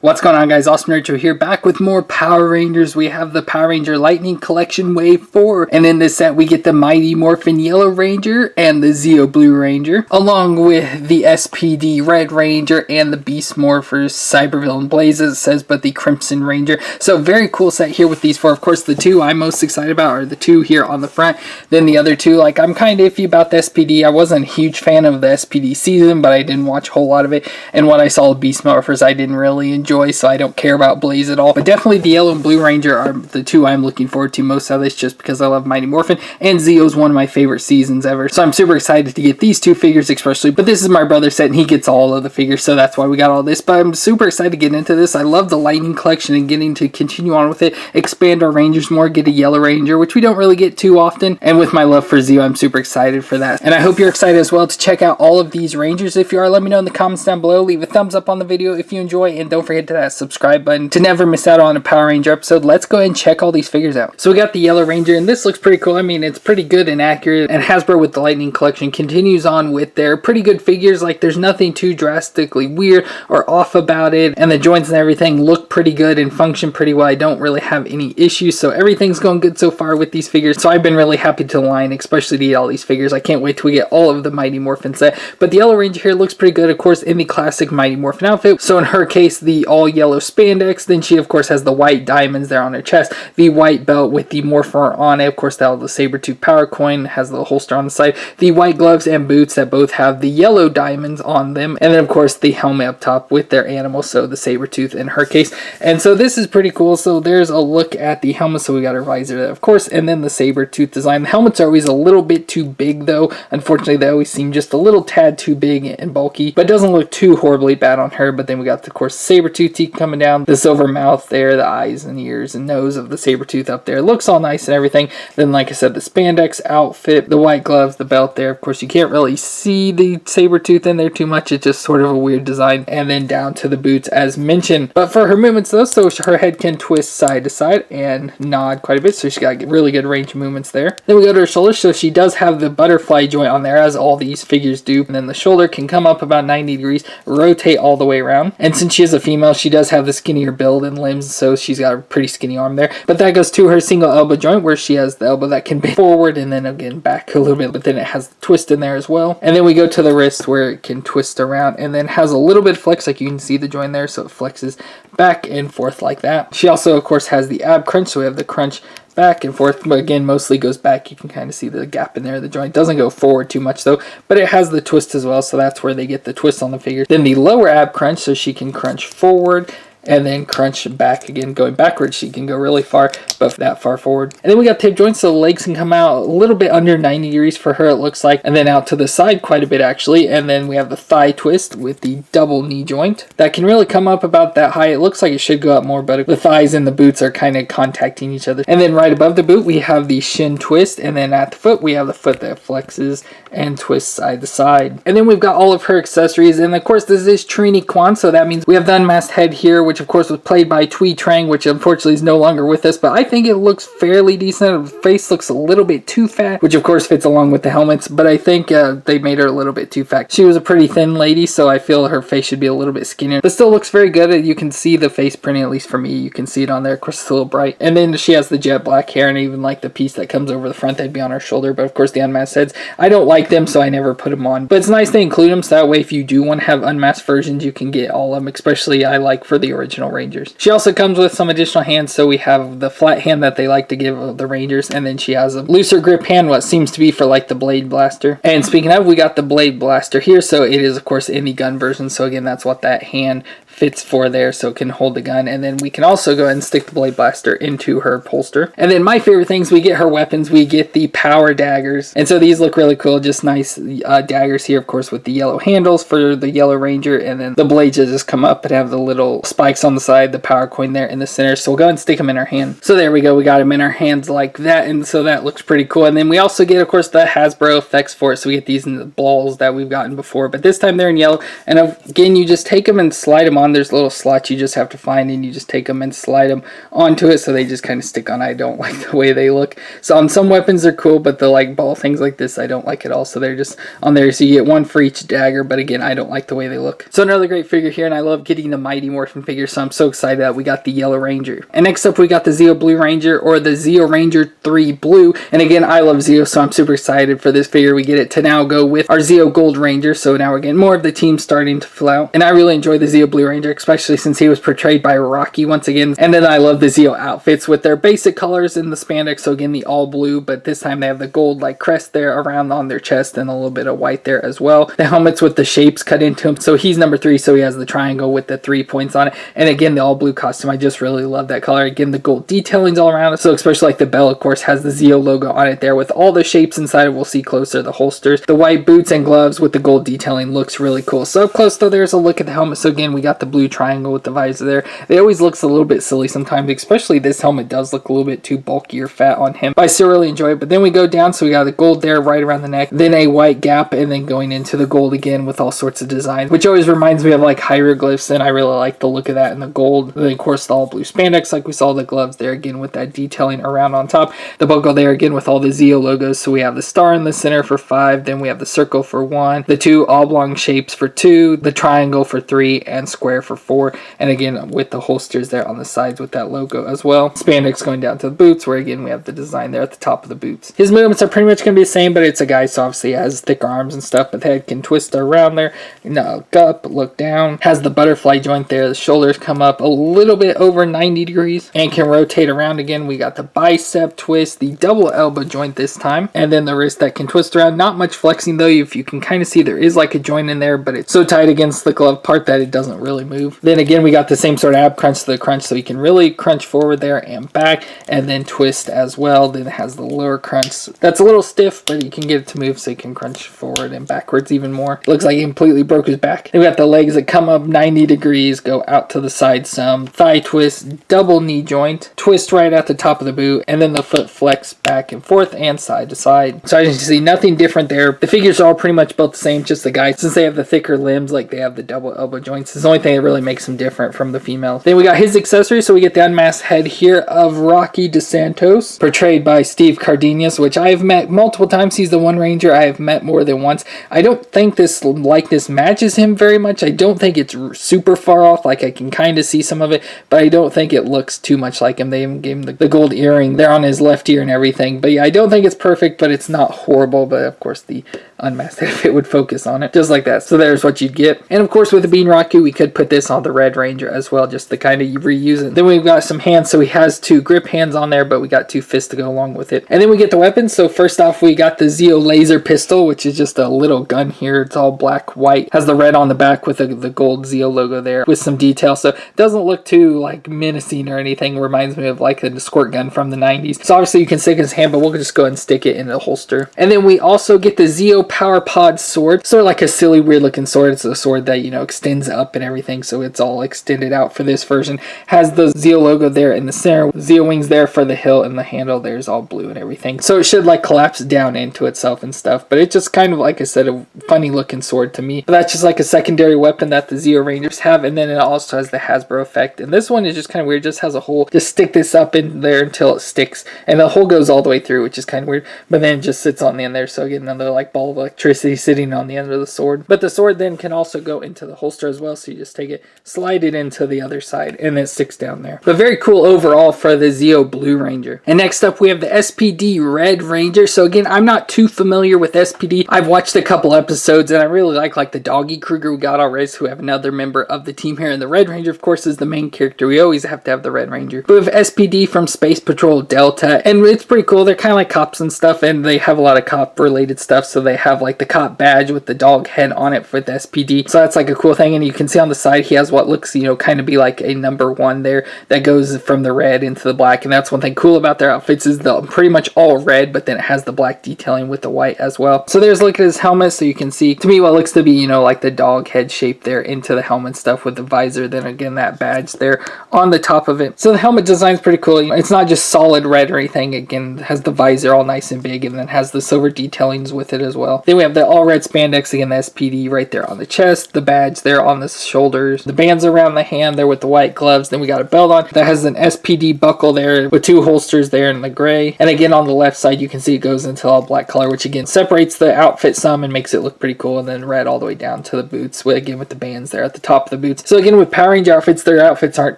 What's going on, guys? AwesomeNerdJoe here, back with more Power Rangers. We have the Power Ranger Lightning Collection Wave 4, and in this set we get the Mighty Morphin Yellow Ranger and the Zeo Blue Ranger, along with the SPD Red Ranger and the Beast Morphers Cybervillain Blaze, as it says, but the Crimson Ranger. So very cool set here with these four. Of course, the two I'm most excited about are the two here on the front. Then the other two, like, I'm kind of iffy about the SPD. I wasn't a huge fan of the SPD season, but I didn't watch a whole lot of it, and what I saw of Beast Morphers I didn't really enjoy. So I don't care about Blaze at all. But definitely the Yellow and Blue Ranger are the two I'm looking forward to most out of this, just because I love Mighty Morphin, and Zeo's one of my favorite seasons ever. So I'm super excited to get these two figures especially. But this is my brother's set and he gets all of the figures, so that's why we got all this. But I'm super excited to get into this. I love the Lightning Collection and getting to continue on with it, expand our Rangers more, get a Yellow Ranger, which we don't really get too often. And with my love for Zeo, I'm super excited for that. And I hope you're excited as well to check out all of these Rangers. If you are, let me know in the comments down below. Leave a thumbs up on the video if you enjoy, and don't forget to that subscribe button to never miss out on a Power Ranger episode. Let's go ahead and check all these figures out. So we got the Yellow Ranger, and this looks pretty cool. I mean, it's pretty good and accurate, and Hasbro with the Lightning Collection continues on with their pretty good figures. Like, there's nothing too drastically weird or off about it, and the joints and everything look pretty good and function pretty well. I don't really have any issues, so everything's going good so far with these figures. So I've been really happy to line, especially to get all these figures. I can't wait till we get all of the Mighty Morphin set. But the Yellow Ranger here looks pretty good, of course, in the classic Mighty Morphin outfit. So in her case, the all yellow spandex. Then she, of course, has the white diamonds there on her chest, the white belt with the Morpher on it. Of course, that the Sabertooth power coin has the holster on the side, the white gloves and boots that both have the yellow diamonds on them, and then, of course, the helmet up top with their animal, so the Sabertooth in her case. And so this is pretty cool. So there's a look at the helmet. So we got her visor there, of course, and then the Sabertooth design. The helmets are always a little bit too big, though. Unfortunately, they always seem just a little tad too big and bulky, but it doesn't look too horribly bad on her. But then we got, of course, Sabertooth teeth coming down, the silver mouth there, the eyes and ears and nose of the Sabertooth up there. It looks all nice and everything. Then, like I said, the spandex outfit, the white gloves, the belt there. Of course, you can't really see the Sabertooth in there too much. It's just sort of a weird design. And then down to the boots as mentioned. But for her movements though, so her head can twist side to side and nod quite a bit. So she's got really good range of movements there. Then we go to her shoulders. So she does have the butterfly joint on there, as all these figures do. And then the shoulder can come up about 90 degrees, rotate all the way around. And since she is a female, she does have the skinnier build and limbs, so she's got a pretty skinny arm there. But that goes to her single elbow joint, where she has the elbow that can bend forward and then again back a little bit, but then it has the twist in there as well. And then we go to the wrist, where it can twist around and then has a little bit of flex, like you can see the joint there, so it flexes back and forth like that. She also, of course, has the ab crunch, so we have the crunch back and forth, but again, mostly goes back. You can kind of see the gap in there. The joint doesn't go forward too much though, but it has the twist as well, so that's where they get the twist on the figure. Then the lower ab crunch, so she can crunch forward and then crunch back again. Going backwards, she can go really far, but that far forward. And then we got tip joints, so the legs can come out a little bit under 90 degrees for her, it looks like, and then out to the side quite a bit actually. And then we have the thigh twist with the double knee joint that can really come up about that high. It looks like it should go up more, but the thighs and the boots are kind of contacting each other. And then right above the boot we have the shin twist, and then at the foot we have the foot that flexes and twists side to side. And then we've got all of her accessories, and of course this is Trini Kwan, so that means we have the unmasked head here, which of course was played by Twee Trang, which unfortunately is no longer with us, but I think it looks fairly decent. The face looks a little bit too fat, which of course fits along with the helmets, but I think they made her a little bit too fat. She was a pretty thin lady, so I feel her face should be a little bit skinnier, but still looks very good. You can see the face printing, at least for me. You can see it on there. Of course, it's a little bright. And then she has the jet black hair, and even like the piece that comes over the front, that'd be on her shoulder. But of course, the unmasked heads, I don't like them, so I never put them on. But it's nice they include them, so that way if you do want to have unmasked versions, you can get all of them, especially I like for the original Rangers. She also comes with some additional hands, so we have the flat hand that they like to give the Rangers, and then she has a looser grip hand, what seems to be for like the Blade Blaster. And speaking of, we got the Blade Blaster here, so it is of course in the gun version, so again, that's what that hand fits for there, so it can hold the gun. And then we can also go ahead and stick the Blade Blaster into her holster. And then my favorite things, we get her weapons. We get the power daggers, and so these look really cool, just nice daggers here, of course, with the yellow handles for the Yellow Ranger, and then the blades that just come up and have the little spikes on the side, the power coin there in the center. So we'll go ahead and stick them in our hand. So there we go, we got them in our hands like that, and so that looks pretty cool. And then we also get, of course, the Hasbro effects for it, so we get these in the balls that we've gotten before, but this time they're in yellow. And again, you just take them and slide them on. There's little slots you just have to find, and you just take them and slide them onto it, so they just kind of stick on. I don't like the way they look. So on some weapons they're cool, but the like ball things like this I don't like at all, so they're just on there. So you get one for each dagger, but again, I don't like the way they look. So another great figure here, and I love getting the Mighty Morphin figure figure, so I'm so excited that we got the Yellow Ranger. And next up we got the Zeo Blue Ranger, or the Zeo Ranger 3 Blue. And again, I love Zeo, so I'm super excited for this figure. We get it to now go with our Zeo Gold Ranger, so now we're getting more of the team starting to fill out. And I really enjoy the Zeo Blue Ranger, especially since he was portrayed by Rocky once again. And then I love the Zeo outfits with their basic colors in the spandex, so again the all blue, but this time they have the gold like crest there around on their chest and a little bit of white there as well. The helmets with the shapes cut into him, so he's number 3, so he has the triangle with the 3 points on it. And again, the all blue costume, I just really love that color. Again, the gold detailings all around it, so especially like the belt, of course, has the Zeo logo on it there with all the shapes inside. We'll see closer the holsters. The white boots and gloves with the gold detailing looks really cool. So up close though, there's a look at the helmet. So again, we got the blue triangle with the visor there. It always looks a little bit silly sometimes, especially this helmet does look a little bit too bulky or fat on him, but I still really enjoy it. But then we go down, so we got the gold there right around the neck, then a white gap, and then going into the gold again with all sorts of designs, which always reminds me of like hieroglyphs, and I really like the look of that in the gold. And then of course the all blue spandex, like we saw the gloves there again with that detailing around on top. The buckle there again with all the Zeo logos, so we have the star in the center for 5, then we have the circle for 1, the 2 oblong shapes for 2, the triangle for 3, and square for 4, and again with the holsters there on the sides with that logo as well. Spandex going down to the boots, where again we have the design there at the top of the boots. His movements are pretty much going to be the same, but it's a guy, so obviously he has thick arms and stuff, but the head can twist around there, look up, look down, has the butterfly joint there, the shoulders come up a little bit over 90 degrees, and can rotate around again. We got the bicep twist, the double elbow joint this time, and then the wrist that can twist around. Not much flexing though, if you can kind of see there is like a joint in there, but it's so tight against the glove part that it doesn't really move. Then again, we got the same sort of ab crunch to the crunch, so you can really crunch forward there and back, and then twist as well. Then it has the lower crunch that's a little stiff, but you can get it to move so you can crunch forward and backwards even more. Looks like he completely broke his back. Then we got the legs that come up 90 degrees, go out to the side some, thigh twist, double knee joint, twist right at the top of the boot, and then the foot flex back and forth and side to side. So as you can see, nothing different there. The figures are all pretty much both the same, just the guys, since they have the thicker limbs, like they have the double elbow joints, it's the only thing that really makes them different from the females. Then we got his accessories, so we get the unmasked head here of Rocky DeSantos, portrayed by Steve Cardenas, which I have met multiple times. He's the one ranger I have met more than once. I don't think this likeness matches him very much. I don't think it's super far off, like I can kind of see some of it, but I don't think it looks too much like him. They even gave him the gold earring there on his left ear and everything. But yeah, I don't think it's perfect, but it's not horrible. But of course the unmasked head, if it would focus on it, just like that. So there's what you'd get. And of course with the bean Rocky, we could put this on the Red Ranger as well, just to kind of reuse it. Then we've got some hands, so he has 2 grip hands on there, but we got 2 fists to go along with it. And then we get the weapons. So first off, we got the Zeo laser pistol, which is just a little gun here. It's all black, white, has the red on the back with the gold Zeo logo there with some detail. So it doesn't look too like menacing or anything. It reminds me of like a squirt gun from the 90s. So obviously you can stick his hand, but we'll just go ahead and stick it in the holster. And then we also get the Zeo Power Pod sword. Sort of like a silly weird looking sword. It's a sword that, you know, extends up and everything, so it's all extended out for this version. Has the Zeo logo there in the center, Zeo wings there for the hilt, and the handle there's all blue and everything. So it should like collapse down into itself and stuff, but it's just kind of, like I said, a funny looking sword to me. But that's just like a secondary weapon that the Zeo Rangers have. And then it also has the Hasbro effect, and this one is just kind of weird. It just has a hole. Just stick this up in there until it sticks, and the hole goes all the way through, which is kind of weird, but then it just sits on the end there, so again another like ball of electricity sitting on the end of the sword. But the sword then can also go into the holster as well, so you just take it, slide it into the other side, and it sticks down there. But very cool overall for the Zeo Blue Ranger. And next up we have the SPD Red Ranger. So again, I'm not too familiar with SPD. I've watched a couple episodes and I really like the doggy Kruger we got already, who have another member of the team here. And the Red Ranger of course is the main character. We always have to have the Red Ranger. But we have SPD from Space Patrol Delta, and it's pretty cool. They're kind of like cops and stuff, and they have a lot of cop related stuff. So they have like the cop badge with the dog head on it for the SPD. So that's like a cool thing. And you can see on the side he has what looks, you know, kind of be like a number 1 there that goes from the red into the black. And that's one thing cool about their outfits, is the pretty much all red, but then it has the black detailing with the white as well. So there's a look at his helmet, so you can see to me what looks to be, you know, like the dog head shape there into the helmet stuff with the visor. Then again that badge there on the top of it. So the helmet design is pretty cool. It's not just solid red or anything. Again, it has the visor all nice and big, and then has the silver detailings with it as well. Then we have the all red spandex, again the SPD right there on the chest, the badge there on the shoulders, the bands around the hand there with the white gloves. Then we got a belt on that has an SPD buckle there with 2 holsters there in the gray. And again on the left side you can see it goes into all black color, which again separates the outfit some and makes it look pretty cool. And then red all the way down to the boots, again with the bands there at the top of the boots. So again with Power Power Ranger outfits, their outfits aren't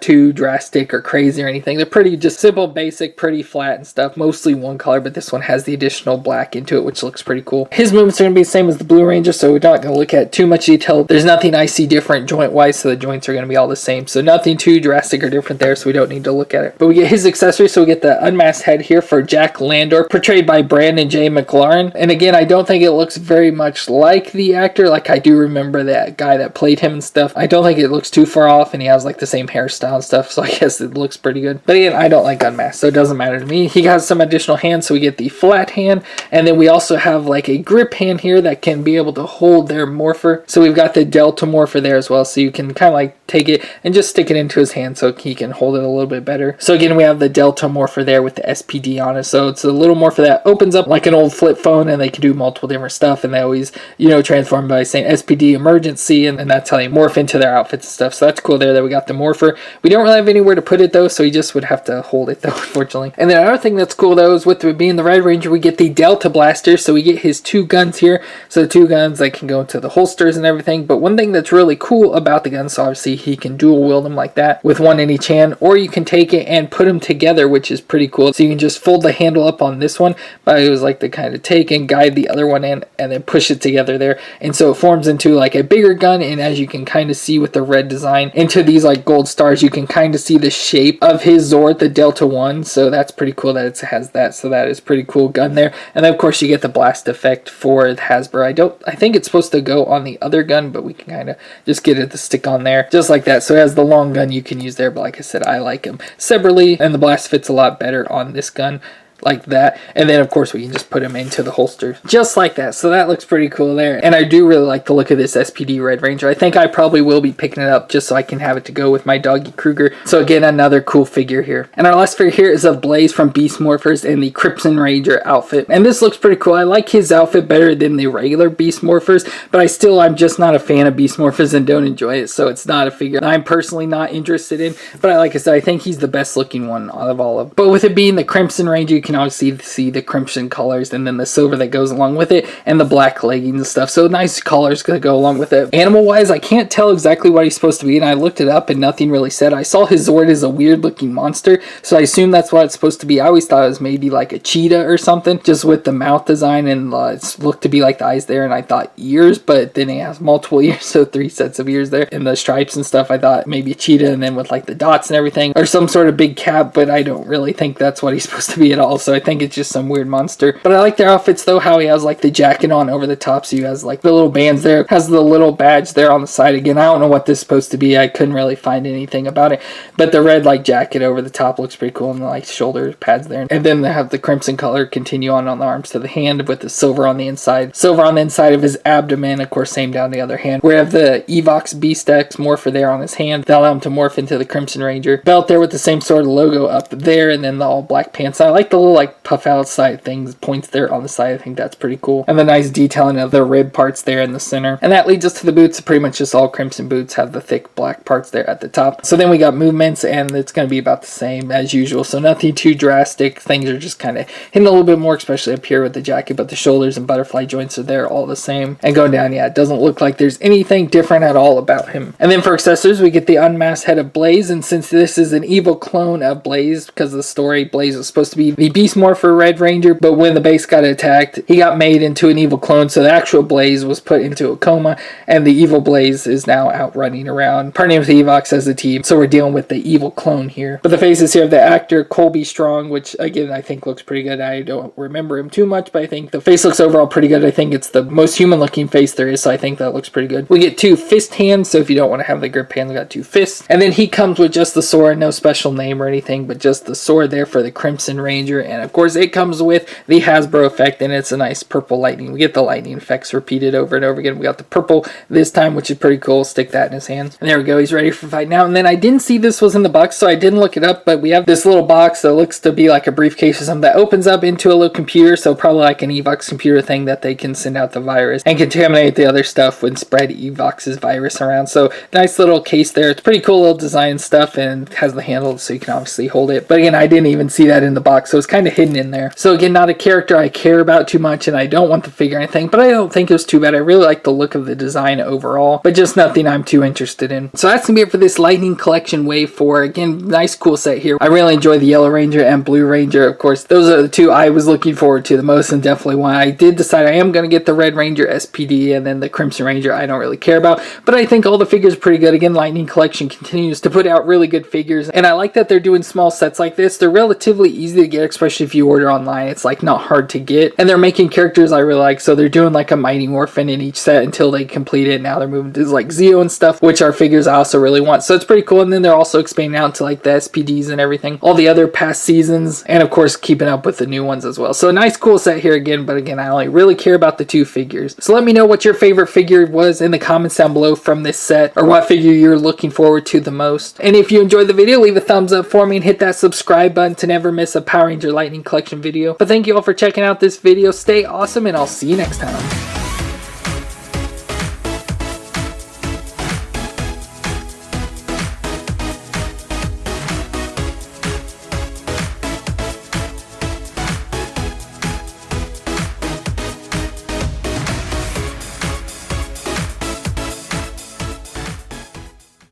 too drastic or crazy or anything. They're pretty just simple, basic, pretty flat and stuff. Mostly one color, but this one has the additional black into it, which looks pretty cool. His movements are going to be the same as the Blue Ranger, so we're not going to look at too much detail. There's nothing I see different joint-wise, so the joints are going to be all the same. So nothing too drastic or different there, so we don't need to look at it. But we get his accessories, so we get the unmasked head here for Jack Landor, portrayed by Brandon J. McLaren. And again, I don't think it looks very much like the actor. Like, I do remember that guy that played him and stuff. I don't think it looks too far off, and he has like the same hairstyle and stuff, so I guess it looks pretty good. But again, I don't like unmasked, so it doesn't matter to me. He has some additional hands, so we get the flat hand, and then we also have like a grip hand here that can be able to hold their morpher. So we've got the Delta morpher there as well, so you can kind of like take it and just stick it into his hand so he can hold it a little bit better. So again, we have the Delta morpher there with the SPD on it, so it's a little morpher that opens up like an old flip phone, and they can do multiple different stuff, and they always, you know, transform by saying SPD emergency, and that's how they morph into their outfits and stuff. So that's cool there that we got the morpher. We don't really have anywhere to put it though, so you just would have to hold it though, unfortunately. And then another thing that's cool though is with it being the Red Ranger, we get the Delta blaster, so we get his 2 guns here. So the 2 guns, they can go into the holsters and everything. But one thing that's really cool about the guns, so obviously he can dual wield them like that with one in each hand, or you can take it and put them together, which is pretty cool. So you can just fold the handle up on this one, but I always like to kind of take and guide the other one in and then push it together there, and so it forms into like a bigger gun. And as you can kind of see with the red design into these like gold stars, you can kind of see the shape of his Zord, the Delta 1. So that's pretty cool that it has that. So that is pretty cool gun there. And then of course you get the blast effect for Hasbro. I think it's supposed to go on the other gun, but we can kind of just get it to stick on there just like that. So it has the long gun you can use there, but like I said, I like them separately, and the blast fits a lot better on this gun like that. And then of course we can just put them into the holster just like that. So that looks pretty cool there, and I do really like the look of this SPD Red Ranger. I think I probably will be picking it up just so I can have it to go with my doggy Kruger. So again, another cool figure here. And our last figure here is of Blaze from Beast Morphers in the Crimson Ranger outfit, and this looks pretty cool. I like his outfit better than the regular Beast Morphers, but I'm just not a fan of Beast Morphers and don't enjoy it, so it's not a figure I'm personally not interested in. But like I said, I think he's the best looking one out of all of them. But with it being the Crimson Ranger, you can obviously see the crimson colors, and then the silver that goes along with it, and the black leggings and stuff. So nice colors to go along with it. Animal wise, I can't tell exactly what he's supposed to be, and I looked it up and nothing really said. I saw his Zord is a weird looking monster, so I assume that's what it's supposed to be. I always thought it was maybe like a cheetah or something, just with the mouth design, and it looked to be like the eyes there, and I thought ears, but then he has multiple ears, so 3 sets of ears there, and the stripes and stuff. I thought maybe a cheetah, and then with like the dots and everything, or some sort of big cap, but I don't really think that's what he's supposed to be at all. So I think it's just some weird monster. But I like their outfits though, how he has like the jacket on over the top, so he has like the little bands there, has the little badge there on the side. Again, I don't know what this is supposed to be. I couldn't really find anything about it, but the red like jacket over the top looks pretty cool, and the like shoulder pads there, and then they have the crimson color continue on the arms to the hand with the silver on the inside of his abdomen. Of course, same down the other hand. We have the Evox Beast X morpher there on his hand. That'll allow him to morph into the Crimson Ranger. Belt there with the same sort of logo up there, and then the all black pants. I like the little like puff out side things, points there on the side. I think that's pretty cool. And the nice detailing of the rib parts there in the center. And that leads us to the boots. Pretty much just all crimson boots have the thick black parts there at the top. So then we got movements, and it's going to be about the same as usual. So nothing too drastic. Things are just kind of hitting a little bit more, especially up here with the jacket, but the shoulders and butterfly joints are there all the same. And going down, yeah, it doesn't look like there's anything different at all about him. And then for accessories, we get the unmasked head of Blaze. And since this is an evil clone of Blaze, because of the story, Blaze was supposed to be the Beast Morpher Red Ranger, but when the base got attacked, he got made into an evil clone, so the actual Blaze was put into a coma, and the evil Blaze is now out running around, partnering with Evox as a team. So we're dealing with the evil clone here. But the faces here of the actor Colby Strong, which again I think looks pretty good. I don't remember him too much, but I think the face looks overall pretty good. I think it's the most human looking face there is, so I think that looks pretty good. We get 2 fist hands, so if you don't want to have the grip hands, we got 2 fists. And then he comes with just the sword, no special name or anything, but just the sword there for the Crimson Ranger. And of course it comes with the Hasbro effect, and it's a nice purple lightning. We get the lightning effects repeated over and over again. We got the purple this time, which is pretty cool. Stick that in his hands. And there we go. He's ready for fight now. And then I didn't see this was in the box, so I didn't look it up, but we have this little box that looks to be like a briefcase or something that opens up into a little computer, so probably like an Evox computer thing that they can send out the virus and contaminate the other stuff and spread Evox's virus around. So nice little case there. It's pretty cool little design stuff, and has the handle so you can obviously hold it. But again, I didn't even see that in the box, so it's kind of hidden in there. So again, not a character I care about too much, and I don't want the figure or anything, but I don't think it was too bad. I really like the look of the design overall, but just nothing I'm too interested in. So that's gonna be it for this Lightning Collection Wave 4. Again, nice cool set here. I really enjoy the Yellow Ranger and Blue Ranger. Of course, those are the two I was looking forward to the most, and definitely one I did decide I am gonna get the Red Ranger SPD, and then the Crimson Ranger I don't really care about, but I think all the figures are pretty good. Again, Lightning Collection continues to put out really good figures, and I like that they're doing small sets like this. They're relatively easy to get, especially if you order online. It's like not hard to get, and they're making characters I really like. So they're doing like a Mighty Morphin in each set until they complete it. Now they're moving to like Zeo and stuff, which are figures I also really want. So it's pretty cool. And then they're also expanding out to like the SPDs and everything, all the other past seasons, and of course keeping up with the new ones as well. So a nice cool set here again, but again, I only really care about the two figures. So let me know what your favorite figure was in the comments down below from this set, or what figure you're looking forward to the most. And if you enjoyed the video, leave a thumbs up for me and hit that subscribe button to never miss a Power Ranger Lightning Collection video. But thank you all for checking out this video. Stay awesome, and I'll see you next time.